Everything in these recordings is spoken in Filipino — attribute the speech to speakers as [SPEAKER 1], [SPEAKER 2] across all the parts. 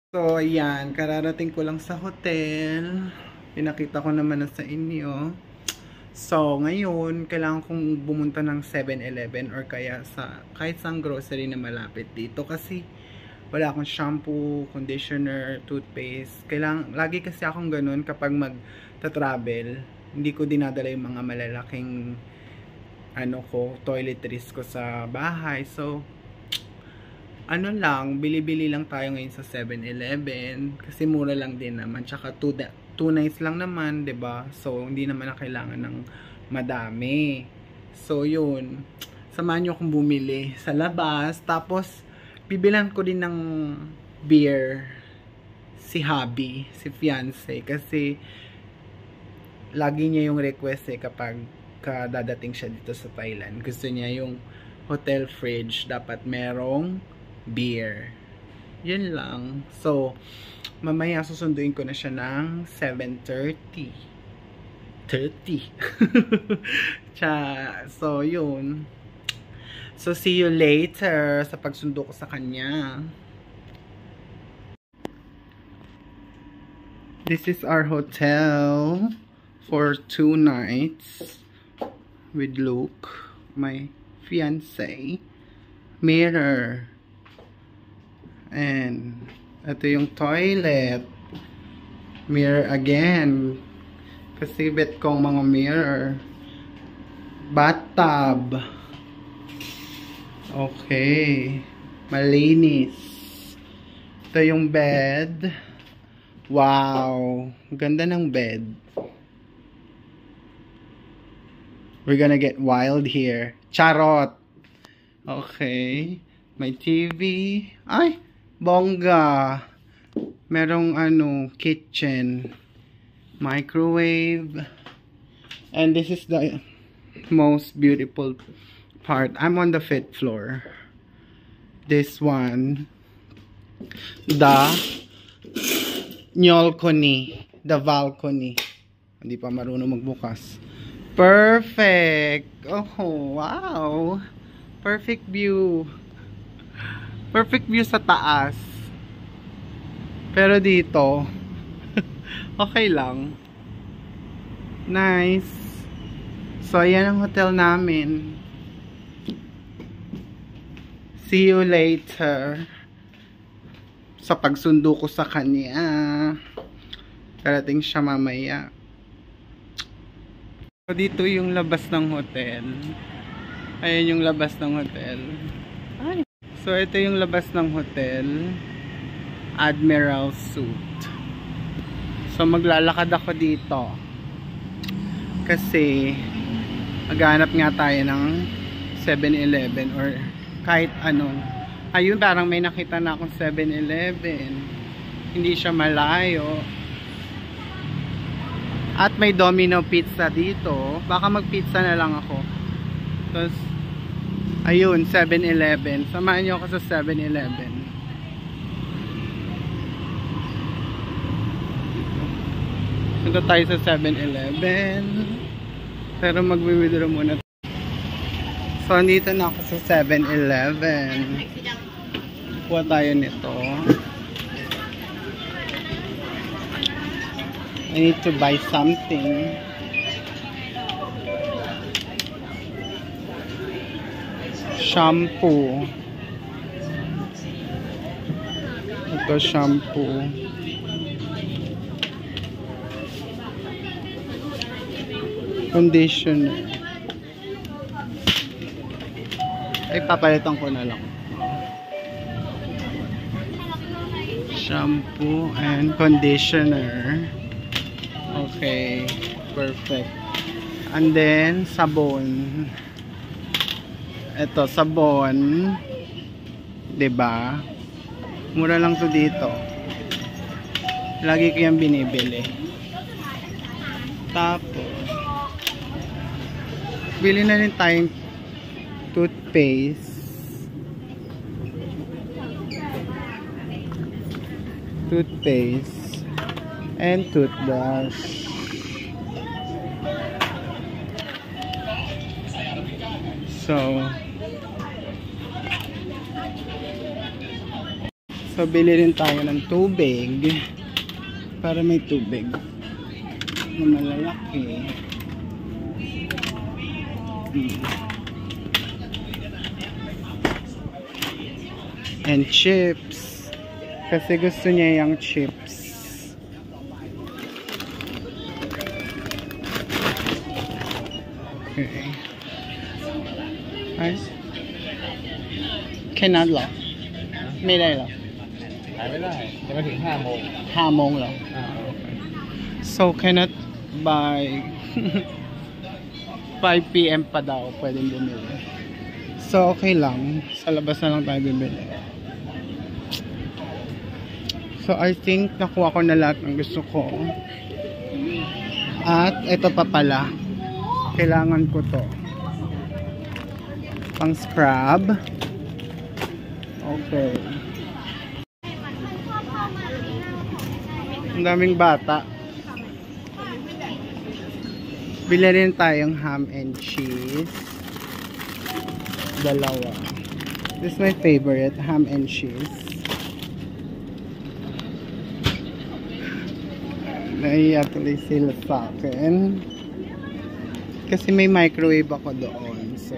[SPEAKER 1] So, ayan, kararating ko lang sa hotel. Pinakita ko naman na sa inyo. So, ngayon, kailangan kong bumunta ng 7-Eleven or kaya sa kahit saang grocery na malapit dito kasi wala akong shampoo, conditioner, toothpaste. Lagi kasi akong ganun kapag mag-travel. Hindi ko dinadala yung mga malalaking toiletries ko sa bahay. So, bili-bili lang tayo ngayon sa 7-Eleven kasi mura lang din naman, tsaka 2 nights lang naman, 'di ba? So hindi naman na kailangan ng madami. So yun, samahan niyo akong bumili sa labas, tapos bibilan ko din ng beer si hubby, si fiance, kasi lagi niya yung request kapag dadating siya dito sa Thailand. Gusto niya yung hotel fridge dapat merong beer. Yun lang. So, mamaya susunduin ko na siya ng 7:30. 30. So, yun. So, see you later sa pagsundo ko sa kanya. This is our hotel for 2 nights with Luke, my fiancé. Mirror. And ito yung toilet. Mirror again. Kasi bet kong mga mirror. Bathtub. Okay. Malinis. Ito yung bed. Wow. Ganda ng bed. We're gonna get wild here. Charot. Okay. May TV. Ay! Bongga. Merong kitchen. Microwave. And this is the most beautiful part. I'm on the 5th floor. This one. The balcony. The balcony. Hindi pa marunong magbukas. Perfect. Oh, wow. Perfect view. Perfect view sa taas. Pero dito, okay lang. Nice. So, ayan ang hotel namin. See you later. Sa pagsundo ko sa kanya. Karating siya mamaya. So, dito yung labas ng hotel. Ayan yung labas ng hotel. Ay. So, ito yung labas ng hotel. Admiral Suite. So, maglalakad ako dito. Kasi, maghanap nga tayo ng 7-Eleven or kahit anong. Ayun, parang may nakita na akong 7-Eleven. Hindi siya malayo. At may Domino Pizza dito. Baka mag-pizza na lang ako. Tapos, ayun, 7-Eleven. Samahan niyo ako sa 7-Eleven. Punta tayo sa 7-Eleven. Pero mag-withdraw muna. So, andito na ako sa 7-Eleven. Kuha tayo nito. I need to buy something. Shampoo. Ito shampoo. Conditioner. Ay, papalitan ko na lang. Shampoo and conditioner. Okay, perfect. And then sabon. Ito, sabon. 'Di ba? Mura lang 'to dito. Lagi ko 'yang binibili. Tapos bili na rin tayong toothpaste. Toothpaste and toothbrush. So So, bili rin tayo ng tubig. Para may tubig na malalaki. And chips. Kasi gusto niya yung chips. Okay. Nice. แค่นั้นเหรอไม่ได้เหรอขายไม่ได้จะมาถึง5 โมง5 โมงเหรอokay. So cannot by 5 PM pa daw pwedeng bumili. So okay lang, sa labas na lang tayo bibili. So I think nakuha ko na lahat ng gusto ko. At ito pa pala, kailangan ko to pang scrub. Okay. Ang daming bata. Bili rin tayong ham and cheese. Dalawa. This is my favorite, ham and cheese. Naiiyak tuloy sila sa akin. Kasi may microwave ako doon. So,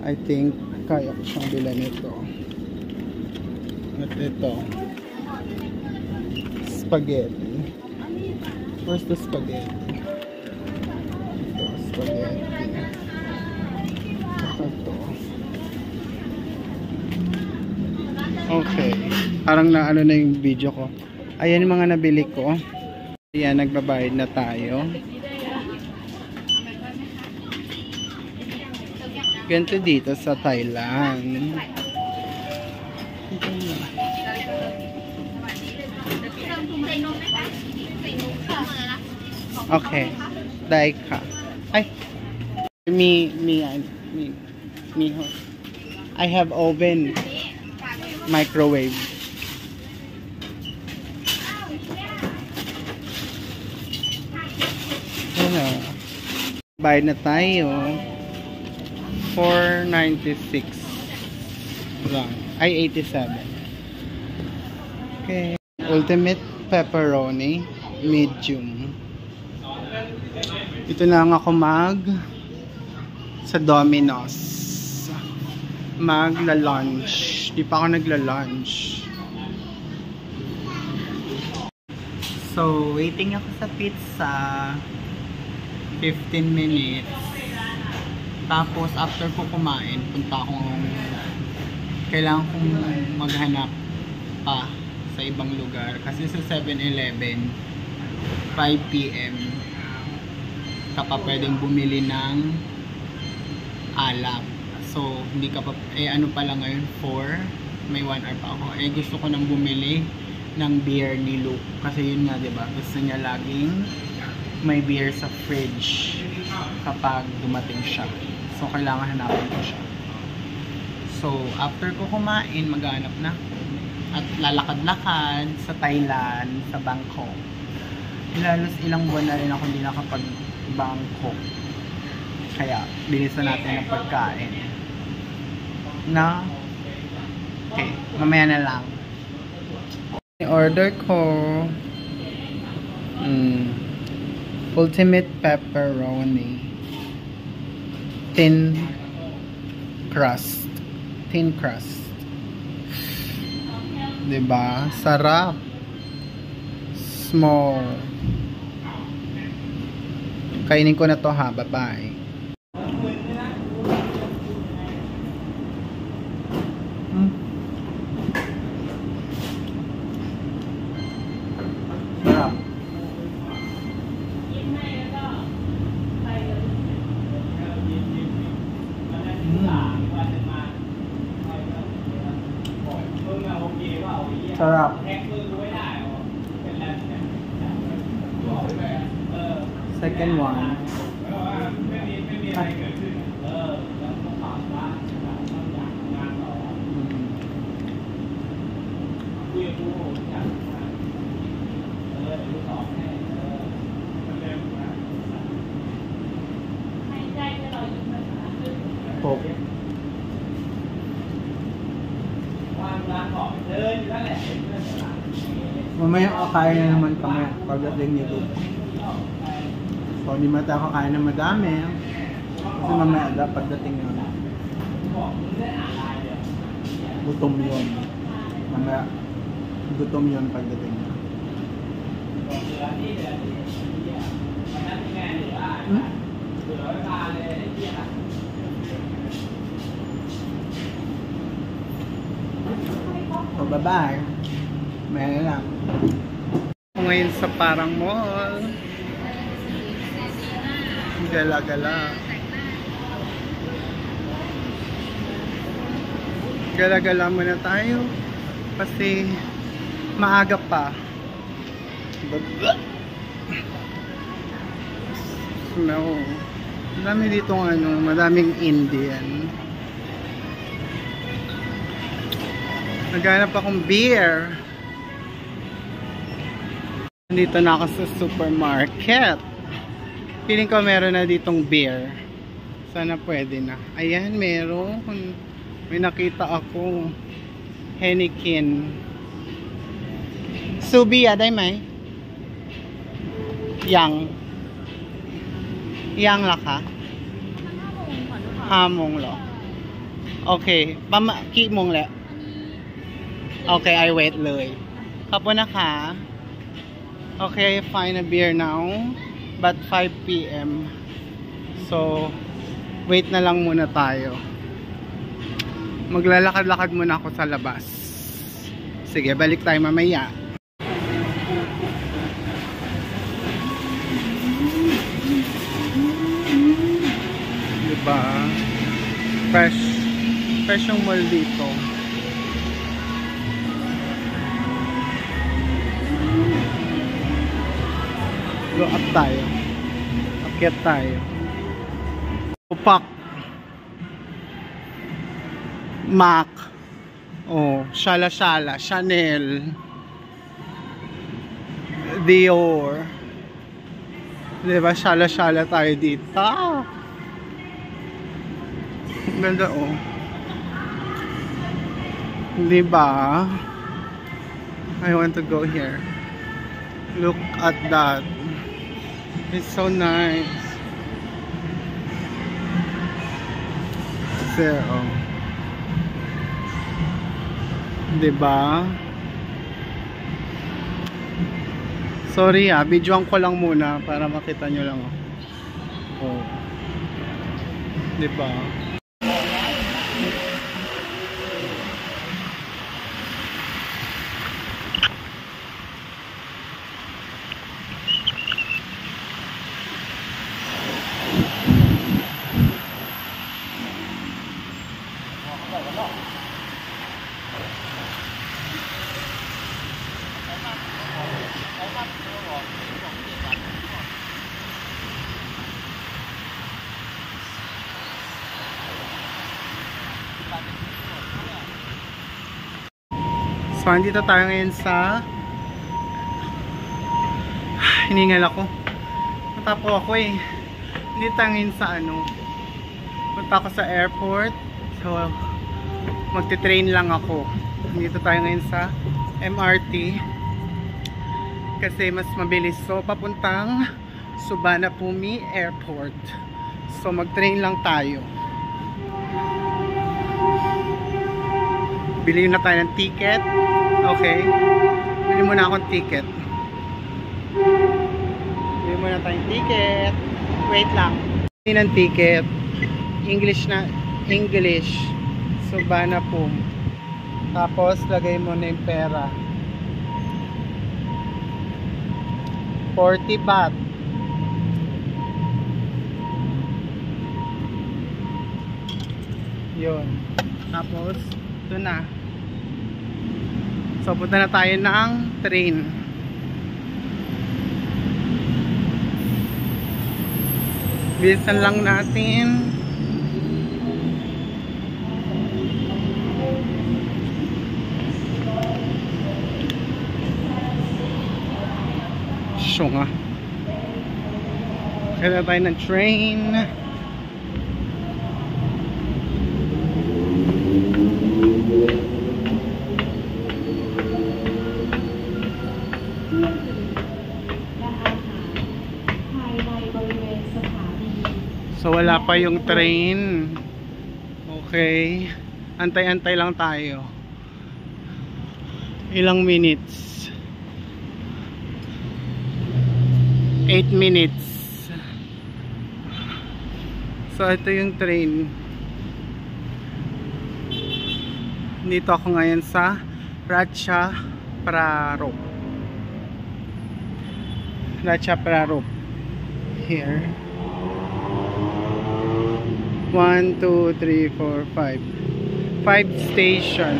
[SPEAKER 1] I think kaya ko siyang bilhan ito. At ito. Spaghetti. Where's the spaghetti? Ito, spaghetti. Ito. Okay. Parang naano na yung video ko. Ayan yung mga nabili ko. Ayan, nagbabayad na tayo. Ganito dito sa Thailand. Okay. Daika. Ay. Me. I have oven. Microwave. Ano? Bayad na tayo. 496 lang. Ay, 87. Okay. Ultimate pepperoni. Medium. Ito na lang ako sa Domino's. Magla-lunch. Di pa ako nagla-lunch. So, waiting ako sa pizza. 15 minutes. Tapos, after ko kumain, kailangan kong maghanap pa sa ibang lugar. Kasi sa 7-Eleven, 5 PM, ka pa pwedeng bumili ng alak. So, hindi ka pa, ano pala ngayon, 4, may 1 hour pa ako. Gusto ko nang bumili ng beer ni Luke. Kasi yun nga, diba? Gusto niya laging may beer sa fridge kapag dumating siya. So, kailangan hanapin ko siya. So, after ko kumain, maghanap na. At lalakad-lakad sa Thailand, sa Bangkok. Halos ilang buwan na rin ako hindi nakapag-Bangkok. Kaya, bilisan natin ang pagkain. Na? Okay, mamaya na lang. Order ko ultimate pepperoni. Thin crust. Diba? Sarap. Small. Kainin ko na to ha. Bye-bye. Sarap. Sarap. Second one. Coke. Mamaya kakain na naman kami pagdating nito. So, hindi man tayo kakain na madami. Kasi mamaya pagdating yun. Gutom yun. Mamaya gutom yun pagdating yun. So, bye-bye. May lang. Ngayon sa parang mall. Gala-gala. Gala-gala muna tayo. Kasi maaga pa. No. Madami dito madaming Indian. Naghanap akong beer. Dito na ako sa supermarket. Feeling ko meron na ditong beer. Sana pwede na. Ayan, meron. May nakita ako. Heineken. Subi, aday may? Yang. Yang la ka? Hamong lo. Okay. Ki mong le. Okay, I wait เลย ขอบคุณนะคะ Okay, find a beer now. But 5 PM. So, wait na lang muna tayo. Maglalakad-lakad muna ako sa labas. Sige, balik tayo mamaya. Diba? Fresh yung mall dito. Go up tayo. Akyat tayo. Upak. MAC. Oh, Shala-Shala. Chanel. Dior. Diba? Shala-Shala tayo dito. Ganda oh. Diba? I want to go here. Look at that. It's so nice. There, oh. Diba? Sorry videoan ko lang muna para makita nyo lang. Oh. Diba? So, andito tayo ngayon sa hiningal ako. Matapo ako eh. Hindi tayo ngayon sa punta ako sa airport. So, magte-train lang ako. Andito tayo ngayon sa MRT. Kasi mas mabilis. So, papuntang Suvarnabhumi Airport. So, mag-train lang tayo. Bili na tayo ng ticket. Okay. Bili muna akong ticket. Bili muna tayong ticket. Wait lang. Bili ng ticket. English na. English. Suvarnabhumi. Tapos, lagay mo na yung pera. 40 baht. Yun. Tapos, ito na. So, punta na tayo ng train. Bilisan lang natin. Siyo nga. Kaya tayo ng train. So wala pa yung train. Okay. Antay-antay lang tayo. Ilang minutes? 8 minutes. So ito yung train. Dito ako ngayon sa Ratchaprarop. Ratchaprarop. Here. 1, 2, 3, 4, 5. 5 station.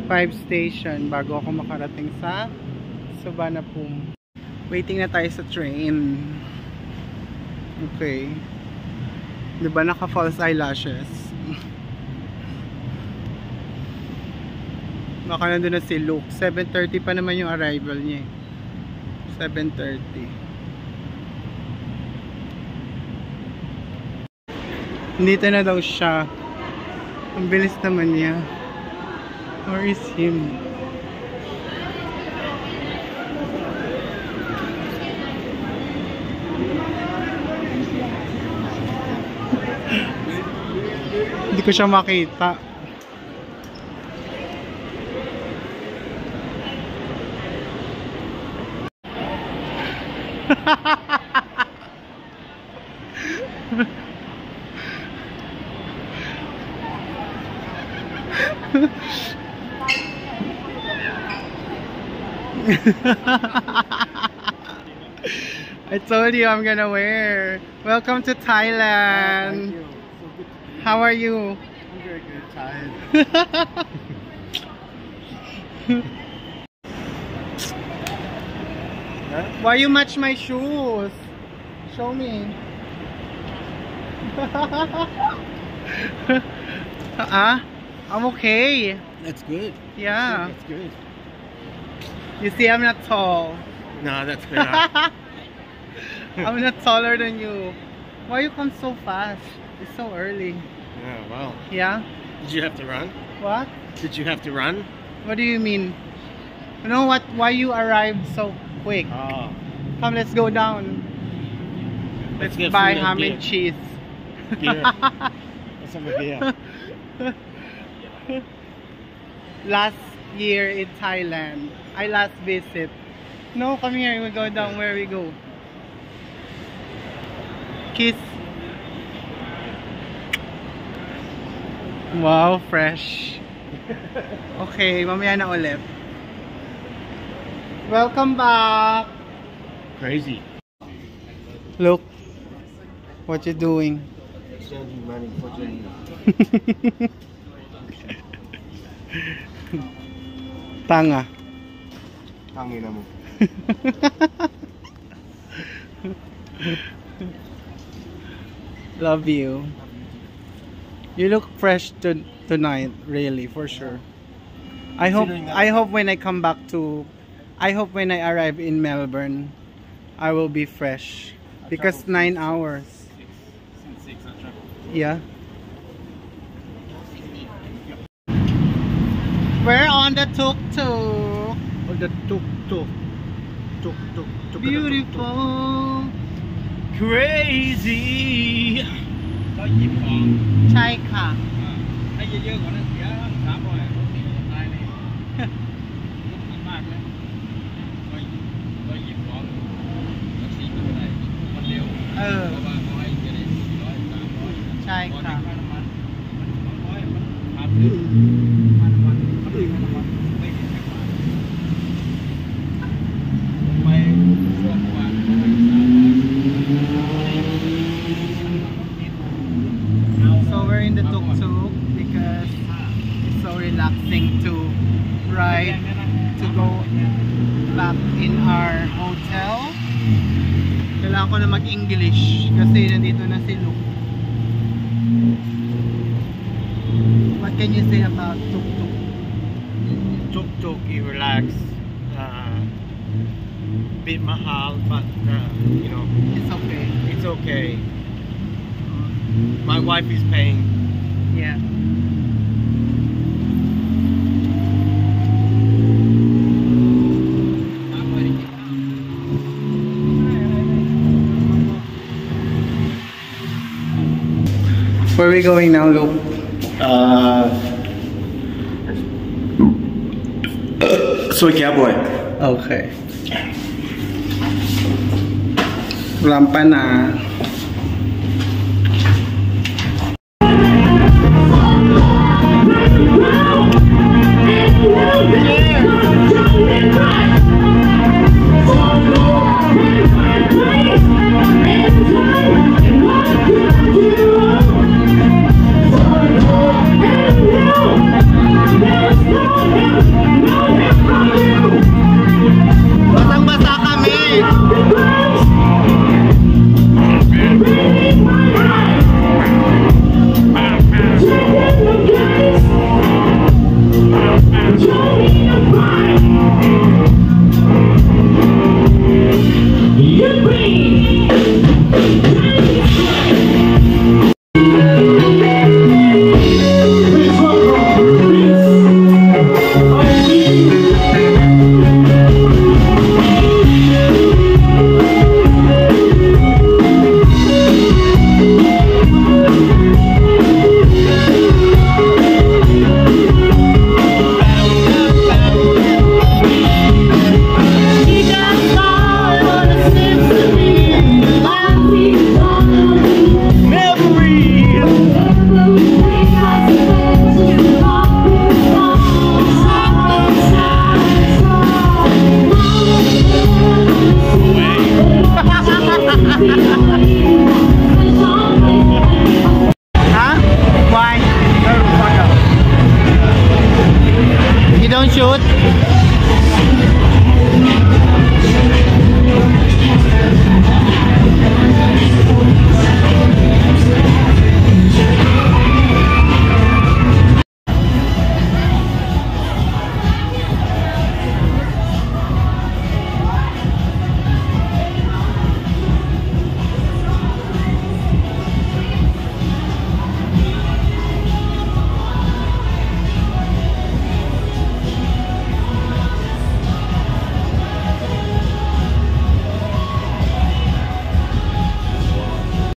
[SPEAKER 1] 5 station bago ako makarating sa Suvarnabhumi. Waiting na tayo sa train. Okay. Diba naka false eyelashes? Baka nandun na si Luke. 7:30 pa naman yung arrival niya. 7:30. Dito na daw siya. Ang bilis naman niya. Where is him? Hindi ko siya makita. I told you I'm gonna wear. Welcome to Thailand.
[SPEAKER 2] Thank you. So good to be here.
[SPEAKER 1] How are you?
[SPEAKER 2] I'm very good. Tired. Huh?
[SPEAKER 1] Why you match my shoes? Show me. I'm okay.
[SPEAKER 2] That's good.
[SPEAKER 1] Yeah.
[SPEAKER 2] That's good.
[SPEAKER 1] You see, I'm not tall.
[SPEAKER 2] No, that's good. Huh?
[SPEAKER 1] I'm not taller than you. Why you come so fast? It's so early.
[SPEAKER 2] Yeah, wow.
[SPEAKER 1] Yeah?
[SPEAKER 2] Did you have to run?
[SPEAKER 1] What?
[SPEAKER 2] Did you have to run?
[SPEAKER 1] What do you mean? You know what? Why you arrived so quick?
[SPEAKER 2] Oh.
[SPEAKER 1] Come, let's go down. Let's
[SPEAKER 2] get
[SPEAKER 1] buy
[SPEAKER 2] food and
[SPEAKER 1] ham
[SPEAKER 2] beer.
[SPEAKER 1] and cheese.
[SPEAKER 2] Beer. Let's have a beer.
[SPEAKER 1] Last year in Thailand, I last visit. No, come here. We go down. Where we go? Kiss. Wow, fresh. Okay, mamaya na ulit. Welcome back.
[SPEAKER 2] Crazy.
[SPEAKER 1] Look, what you doing?
[SPEAKER 2] Sending money for Jane.
[SPEAKER 1] Tanga.
[SPEAKER 2] Tangina mo.
[SPEAKER 1] Love you. You look fresh tonight, really, for sure. I hope when I come back to, I hope when I arrive in Melbourne, I will be fresh. Because 9 hours.
[SPEAKER 2] Since 6 I traveled.
[SPEAKER 1] Yeah. We're on the tuk-tuk.
[SPEAKER 2] Oh, the tuk-tuk. Tuk-tuk.
[SPEAKER 1] Beautiful.
[SPEAKER 2] Crazy. Có dịp còn.
[SPEAKER 1] ใช่ค่ะ
[SPEAKER 2] Hay dơ còn nó xỉa 300 rồi. Tay này. Lúc mạnh mạc đấy. Có dịp còn. Nó xỉ cái này. Một điều.
[SPEAKER 1] เออ
[SPEAKER 2] Có 300 cái này. 400 300.
[SPEAKER 1] ใช่ค่ะ So we're in the tuk-tuk because it's so relaxing to ride to go back in our hotel. Kailangan ko na mag-English kasi nandito na si Luke. What can you say about tuk-tuk?
[SPEAKER 2] Tuk-tuk, you relax. Bit mahal, but you know,
[SPEAKER 1] It's okay.
[SPEAKER 2] it's okay. My wife is paying.
[SPEAKER 1] Yeah. we going now, Luke?
[SPEAKER 3] Soy cowboy.
[SPEAKER 1] Okay. Rampa na.
[SPEAKER 4] Yeah.